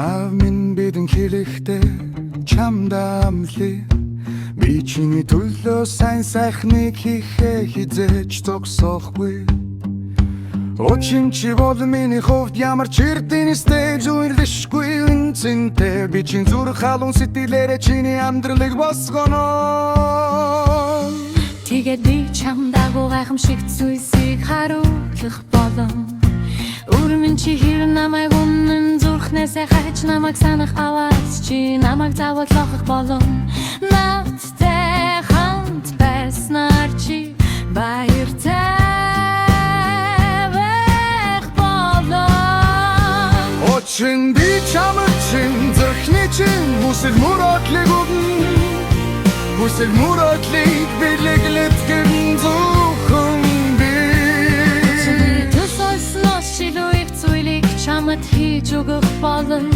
Аав минь бидэн хэрэгтээ чамдаа амлая. Би чиний төлөө сайн сайхныг хийхээ хизээж зогсоохгүй. Очин чи бол миний хувьд ямар ч эрдэний стейж үерлэшгүй үнцэнтэй. Би чин зүрх халуун сэтгэлээрээ чиний амьдралыг босгоно. Тэгээд би чамдаагүй гайхамшигт зүйлсийг харуулах болон Өрмөн чи хэр намайг үнэн зүрхнээсээ хайж намайг санах аваад чи намайг зааваллах болон надтай хамт байснаар чи баяртай байх болон Очин би чамд чин зүрхний чин хүсэл мөрөөдлийг өгнө. Хүсэл мөрөөдлийг бэлэглэт гэн зөвхөн би төсөлснөөс шилүүх зүйлийг чамд хийж өгөх болон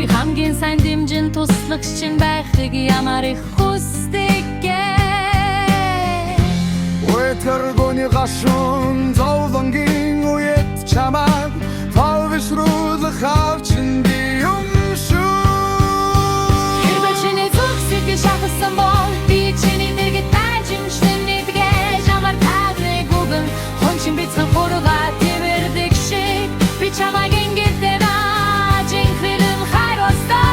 би хамгийн сайн дэмжин туслагч чинь байхыг ямар их хүсдэг. Өтөргөний гашуун зовлонгийн үед чамайг тавшруулах авчин би юм шүү. Хэрвээ чиний зүрхсийг шахасан бол би чиний нэрийг дайжимшин нэгтгэж амар тайвныг өгөн хончин бицэн хургаа тэмэрдэг шиг би чамайг ингэдэг ажинхлэн хайростаа.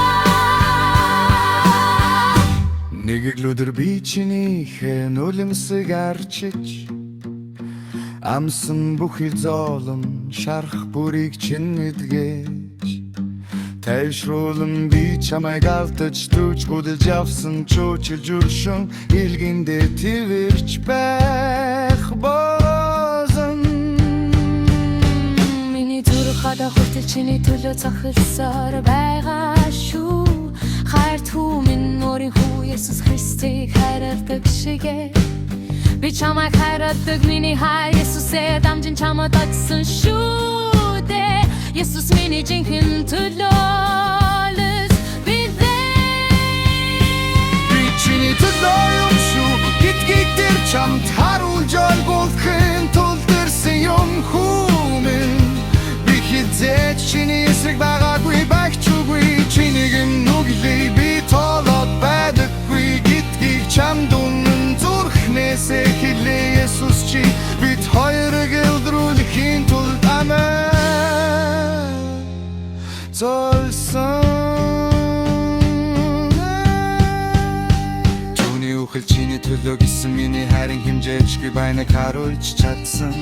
Нэг өдөр би чинийхээ нулимсыг арчиж амсан бүхэл зоолон шарах бүрийг чин мэдгээж тайвшруулан би чамайг автаж түүж гудалж явсан чуучилж өршөн илгэндээ тэрвэрч байх бозон. Миний зүрх хада хүртэл чиний төлөө цохилсоор байгаа шүү. Хайрт хүү минь өөрийн хүү Есүс Христийг хайрладаг шигэ би чамайг хайрладаг миний хайр Есүсээ дамжин чамд очсон шүү дээ. Есүс миний жинхэнэ төлөөлөл би чиний төлөө юм шүү. Гитгий дээр чамд харуулж ойлгохын тулд ирсэн юм хүү минь. Би хизээж чиний эсрэг байгаагүй багчгүй. Чинийг нүглээ би тоолоод байдаггүй. Гитгий чамд үнэн зүрхнээсээ хэлээ Есүс чи бид хоёрыг илдрүүлэхийн тулд амин золсон. Түүний үхэл чиний төлөө гэсэн миний хайрын хэмжээчгүй байныг харуулж чадсан.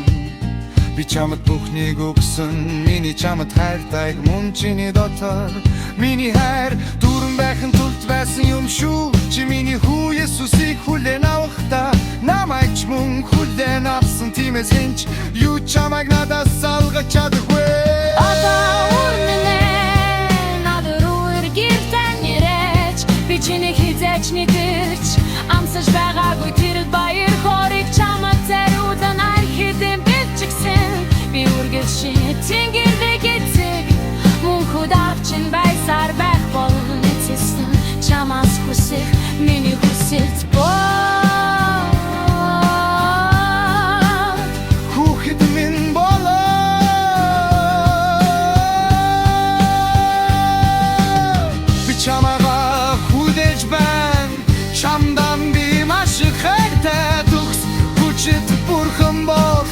Би чамд бүхнийг өгсөн миний чамд хайртайг мөн чиний дотор миний хайр дүүрэн байхын тулд байсан юм шүү. Чи миний хүү Есүсийг хүлээн авахдаа намайг ч мөн хүлээн авсан. Тиймээс хинч юу чамайг надаас салгаж чадахгүй. одоо үнэнээ надад үргэртэн нэрэж би чиний хизээч нэгэрч амсаж байгаагүй тэр баяр хориг чамд зориулан архидэн бичгсэн. Би үргэлжлэн тэнгэрдэг эцэг мөн худавчин байсаар байх болон эцэстэн чамаас хүсэх миний хүсэлт бол Хүүхэд минь болоо. Би чамайгаа хүлээж байна. Чамдан би маш их хайртай төгс хүчит бурхан бол